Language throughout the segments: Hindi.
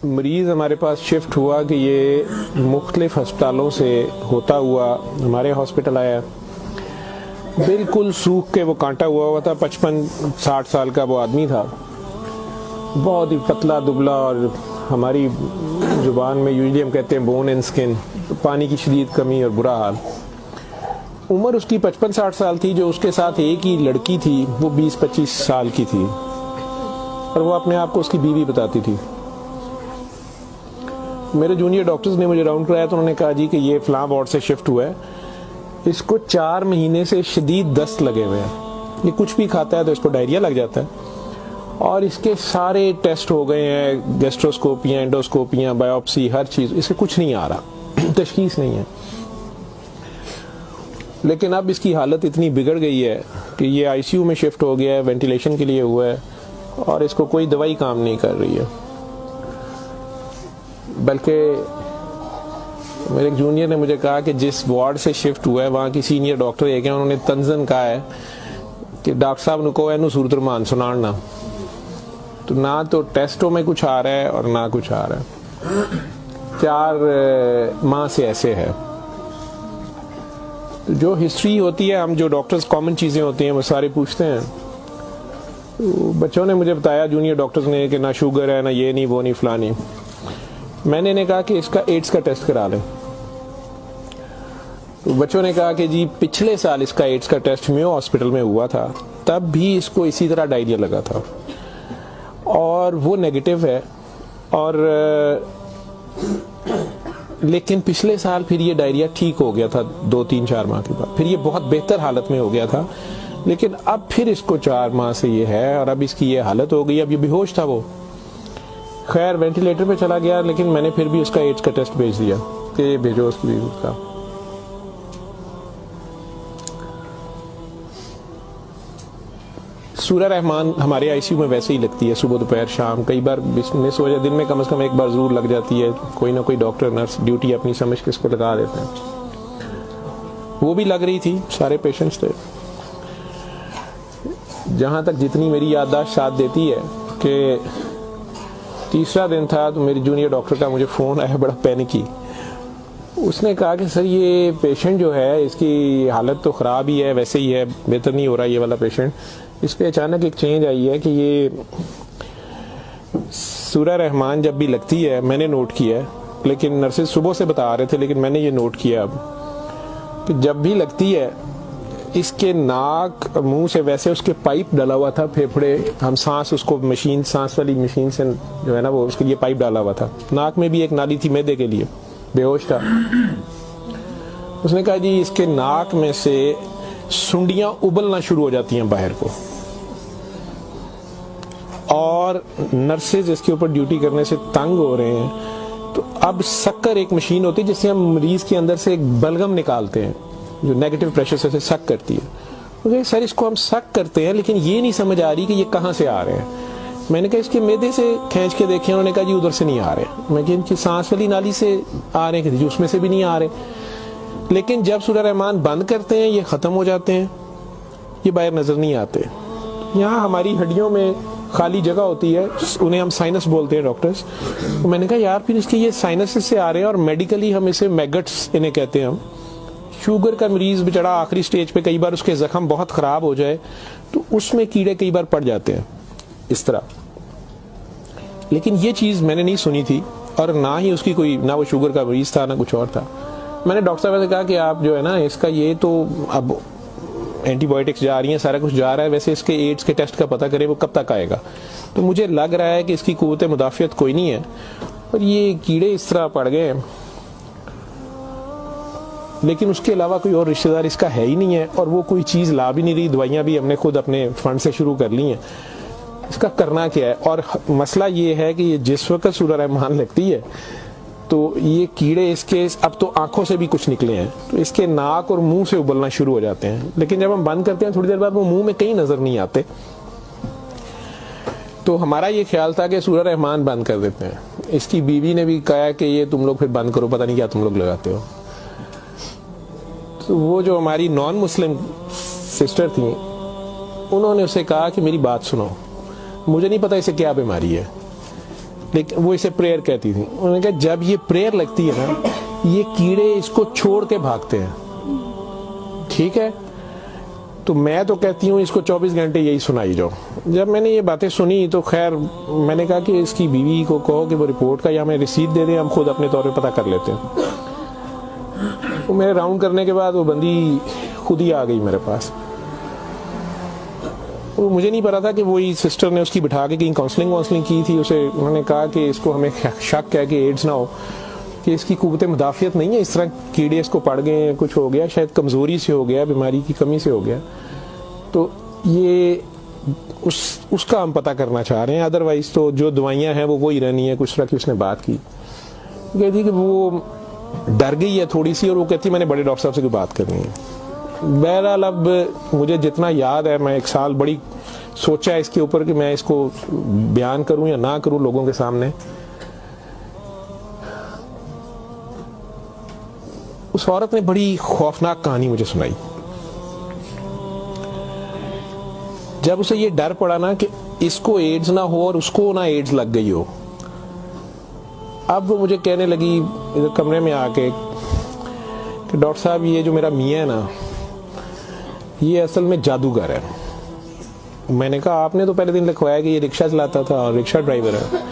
मरीज़ हमारे पास शिफ्ट हुआ कि ये मुख्तलिफ अस्पतालों से होता हुआ हमारे हॉस्पिटल आया। बिल्कुल सूख के वो कांटा हुआ था। 55-60 साल का वो आदमी था, बहुत ही पतला दुबला, और हमारी ज़ुबान में यूजली हम कहते हैं बोन एंड स्किन, पानी की शदीद कमी और बुरा हाल। उम्र उसकी 55-60 साल थी। जो उसके साथ एक ही लड़की थी वो 20-25 साल की थी, और वो अपने आप को उसकी बीवी बताती थी। मेरे जूनियर डॉक्टर्स ने मुझे राउंड कराया तो उन्होंने कहा जी कि ये फ़लाँ वार्ड से शिफ्ट हुआ है, इसको 4 महीने से शदीद दस्त लगे हुए हैं, ये कुछ भी खाता है तो इसको डायरिया लग जाता है, और इसके सारे टेस्ट हो गए हैं, गैस्ट्रोस्कोपियाँ, एंडोस्कोपियाँ, बायोप्सी, हर चीज़, इससे कुछ नहीं आ रहा, तशखीस नहीं है। लेकिन अब इसकी हालत इतनी बिगड़ गई है कि ये आईसीयू में शिफ्ट हो गया है, वेंटिलेशन के लिए हुआ है, और इसको कोई दवाई काम नहीं कर रही है। बल्कि मेरे एक जूनियर ने मुझे कहा कि जिस वार्ड से शिफ्ट हुआ है वहाँ की सीनियर डॉक्टर एक हैं, उन्होंने तंजन कहा है कि डॉक्टर साहब ने कहो इनू सूरत रमान सुनाना। तो ना तो टेस्टों में कुछ आ रहा है और ना कुछ आ रहा है। 4 माह से ऐसे है। तो जो हिस्ट्री होती है, हम जो डॉक्टर्स कॉमन चीज़ें होती हैं वो सारे पूछते हैं। तो बच्चों ने मुझे बताया, जूनियर डॉक्टर्स ने, कि ना शुगर है, ना ये नहीं, वो नहीं, फलानी। मैंने इन्हें कहा कि इसका एड्स का टेस्ट करा लें। तो बच्चों ने कहा कि जी पिछले साल इसका एड्स का टेस्ट मेयो हॉस्पिटल में हुआ था, तब भी इसको इसी तरह डायरिया लगा था और वो नेगेटिव है, और लेकिन पिछले साल फिर ये डायरिया ठीक हो गया था 2-3-4 माह के बाद, फिर ये बहुत बेहतर हालत में हो गया था। लेकिन अब फिर इसको 4 माह से ये है, और अब इसकी ये हालत हो गई। अब ये बेहोश था वो, खैर वेंटिलेटर पे चला गया, लेकिन मैंने फिर भी उसका एड्स का टेस्ट भेज दिया कि भेजो उसकी बीवी का। सूरह रहमान हमारे आईसीयू में वैसे ही लगती है, सुबह दोपहर शाम, कई बार मिस हो जाए, दिन में कम से कम एक बार जरूर लग जाती है। कोई ना कोई डॉक्टर नर्स ड्यूटी अपनी समझ के इसको लगा देते हैं। वो भी लग रही थी, सारे पेशेंट्स थे। जहाँ तक जितनी मेरी याददाश्त साथ देती है कि तीसरा दिन था तो मेरी जूनियर डॉक्टर का मुझे फ़ोन आया, बड़ा पैनिकी। उसने कहा कि सर ये पेशेंट जो है इसकी हालत तो ख़राब ही है, वैसे ही है, बेहतर नहीं हो रहा ये वाला पेशेंट। इस पर अचानक एक चेंज आई है कि ये सूरह रहमान जब भी लगती है, मैंने नोट किया है, लेकिन नर्सेज सुबह से बता रहे थे, लेकिन मैंने ये नोट किया अब कि जब भी लगती है इसके नाक मुंह से वैसे उसके पाइप डाला हुआ था, फेफड़े, हम सांस उसको मशीन, सांस वाली मशीन से जो है ना वो उसके लिए पाइप डाला हुआ था। नाक में भी एक नाली थी मैदे के लिए, बेहोश था। उसने कहा जी इसके नाक में से सुंडियां उबलना शुरू हो जाती हैं बाहर को, और नर्सेज इसके ऊपर ड्यूटी करने से तंग हो रहे हैं। तो अब शक्कर एक मशीन होती है जिससे हम मरीज के अंदर से एक बलगम निकालते हैं जो नेगेटिव प्रेशर से सक करती है। मुझे सर इसको हम सक करते हैं, लेकिन ये नहीं समझ आ रही कि ये कहाँ से आ रहे हैं। मैंने कहा इसके मैदे से खींच के देखे, उन्होंने कहा जी उधर से नहीं आ रहे। मैं इनकी सांस वाली नाली से आ रहे हैं, उसमें से भी नहीं आ रहे। लेकिन जब सूरह रहमान बंद करते हैं ये ख़त्म हो जाते हैं, ये बाहर नज़र नहीं आते। यहाँ हमारी हड्डियों में खाली जगह होती है, उन्हें हम साइनस बोलते हैं डॉक्टर्स। तो मैंने कहा यार फिर इसके ये साइनस से आ रहे हैं, और मेडिकली हम इसे मैगट्स इन्हें कहते हैं। हम शुगर का मरीज बेचारा आखिरी स्टेज पे, कई बार उसके जख्म बहुत ख़राब हो जाए तो उसमें कीड़े कई बार पड़ जाते हैं इस तरह। लेकिन ये चीज़ मैंने नहीं सुनी थी, और ना ही उसकी कोई, ना वो शुगर का मरीज था ना कुछ और था। मैंने डॉक्टर साहब से कहा कि आप जो है ना इसका ये तो अब एंटीबायोटिक्स जा रही हैं, सारा कुछ जा रहा है, वैसे इसके एड्स के टेस्ट का पता करें वो कब तक आएगा। तो मुझे लग रहा है कि इसकी क़ुव्वत मुदाफ़ियत कोई नहीं है, और ये कीड़े इस तरह पड़ गए हैं, लेकिन उसके अलावा कोई और रिश्तेदार इसका है ही नहीं है, और वो कोई चीज़ ला भी नहीं रही। दवाइयाँ भी हमने खुद अपने फंड से शुरू कर ली हैं। इसका करना क्या है? और मसला ये है कि ये जिस वक्त सूरह रहमान लगती है तो ये कीड़े इसके अब तो आंखों से भी कुछ निकले हैं, तो इसके नाक और मुंह से उबलना शुरू हो जाते हैं। लेकिन जब हम बंद करते हैं थोड़ी देर बाद वो मुंह में कहीं नजर नहीं आते। तो हमारा ये ख्याल था कि सूरह रहमान बंद कर देते हैं। इसकी बीवी ने भी कहा कि ये तुम लोग फिर बंद करो, पता नहीं क्या तुम लोग लगाते हो। तो वो जो हमारी नॉन मुस्लिम सिस्टर थी, उन्होंने उसे कहा कि मेरी बात सुनो, मुझे नहीं पता इसे क्या बीमारी है, लेकिन वो इसे प्रेयर कहती थी। उन्होंने कहा जब ये प्रेयर लगती है ना, ये कीड़े इसको छोड़ के भागते हैं, ठीक है। तो मैं तो कहती हूँ इसको 24 घंटे यही सुनाई जाओ। जब मैंने ये बातें सुनी तो खैर मैंने कहा कि इसकी बीवी को कहो कि वो रिपोर्ट का या हमें रसीद दे दें, हम खुद अपने तौर पे पता कर लेते हैं। तो मेरे राउंड करने के बाद वो बंदी खुद ही आ गई मेरे पास। तो मुझे नहीं पता था कि वही सिस्टर ने उसकी बिठा के कहीं काउंसलिंग की थी। उसे उन्होंने कहा कि इसको हमें शक है कि एड्स ना हो, कि इसकी कुव्वत मुदाफ़ियत नहीं है, इस तरह कीड़े इसको पड़ गए, कुछ हो गया, शायद कमज़ोरी से हो गया, बीमारी की कमी से हो गया। तो ये उसका हम पता करना चाह रहे हैं। अदरवाइज तो जो दवाइयाँ हैं वो वही रहनी है। कुछ तरह की उसने बात की, कहती कि वो डर गई है थोड़ी सी, और वो कहती मैंने बड़े डॉक्टर साहब से कोई बात करनी है। बहरहाल अब मुझे जितना याद है, मैं 1 साल बड़ी सोचा है इसके ऊपर कि मैं इसको बयान करूं या ना करूं लोगों के सामने। उस औरत ने बड़ी खौफनाक कहानी मुझे सुनाई। जब उसे ये डर पड़ा ना कि इसको एड्स ना हो और उसको ना एड्स लग गई हो, अब वो मुझे कहने लगी इधर कमरे में आके कि डॉक्टर साहब ये जो मेरा मियाँ है ना, ये असल में जादूगर है। मैंने कहा आपने तो पहले दिन लिखवाया कि ये रिक्शा चलाता था और रिक्शा ड्राइवर है।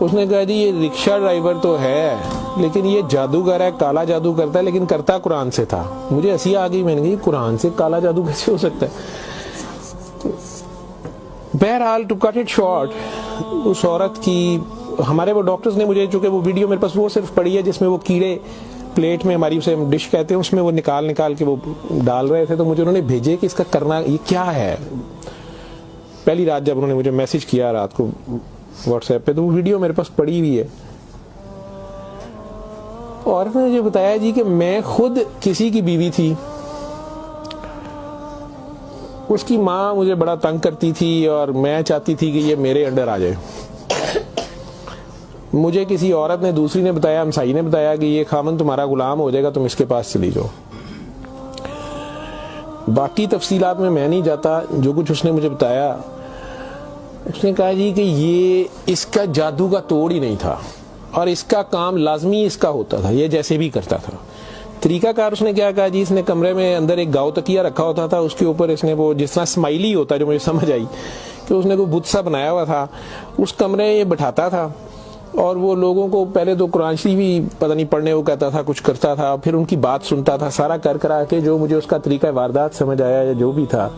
उसने कहा जी ये रिक्शा ड्राइवर तो है, लेकिन ये जादूगर है, काला जादू करता है, लेकिन करता कुरान से था। मुझे हंसी आ गई, मैंने कहा कुरान से काला जादू कैसे हो सकता है। बहरहाल टू कट इट शॉर्ट, उस औरत की हमारे वो डॉक्टर्स ने मुझे, चूंकि वो वीडियो मेरे पास वो सिर्फ पड़ी है जिसमें वो कीड़े प्लेट में हमारी उसे डिश कहते हैं, उसमें वो निकाल के वो डाल रहे थे, तो मुझे उन्होंने भेजे कि इसका करना ये क्या है। पहली रात जब उन्होंने मुझे मैसेज किया रात को व्हाट्सएप पे, तो वो वीडियो मेरे पास पड़ी हुई है। और उसने मुझे बताया जी कि मैं खुद किसी की बीवी थी, उसकी माँ मुझे बड़ा तंग करती थी और मैं चाहती थी कि ये मेरे अंडर आ जाए। मुझे किसी औरत ने, दूसरी ने बताया, हमसाई ने बताया कि ये खामन तुम्हारा गुलाम हो जाएगा, तुम इसके पास चली जाओ। बाकी तफसीलात में मैं नहीं जाता, जो कुछ उसने मुझे बताया, उसने कहा जी कि ये इसका जादू का तोड़ ही नहीं था और इसका काम लाजमी इसका होता था, ये जैसे भी करता था। तरीकाकार उसने क्या कहा जी, इसने कमरे में अंदर एक गाँव तकिया रखा होता था, उसके ऊपर इसने वो जिस तरह स्माइली होता है, जो मुझे समझ आई कि उसने कोई बुत सा बनाया हुआ था, उस कमरे में ये बैठाता था और वो लोगों को पहले तो कुरान शरीफ भी पता नहीं पढ़ने वो कहता था, कुछ करता था, फिर उनकी बात सुनता था, सारा कर करा के जो मुझे उसका तरीका वारदात समझ आया या जो भी था।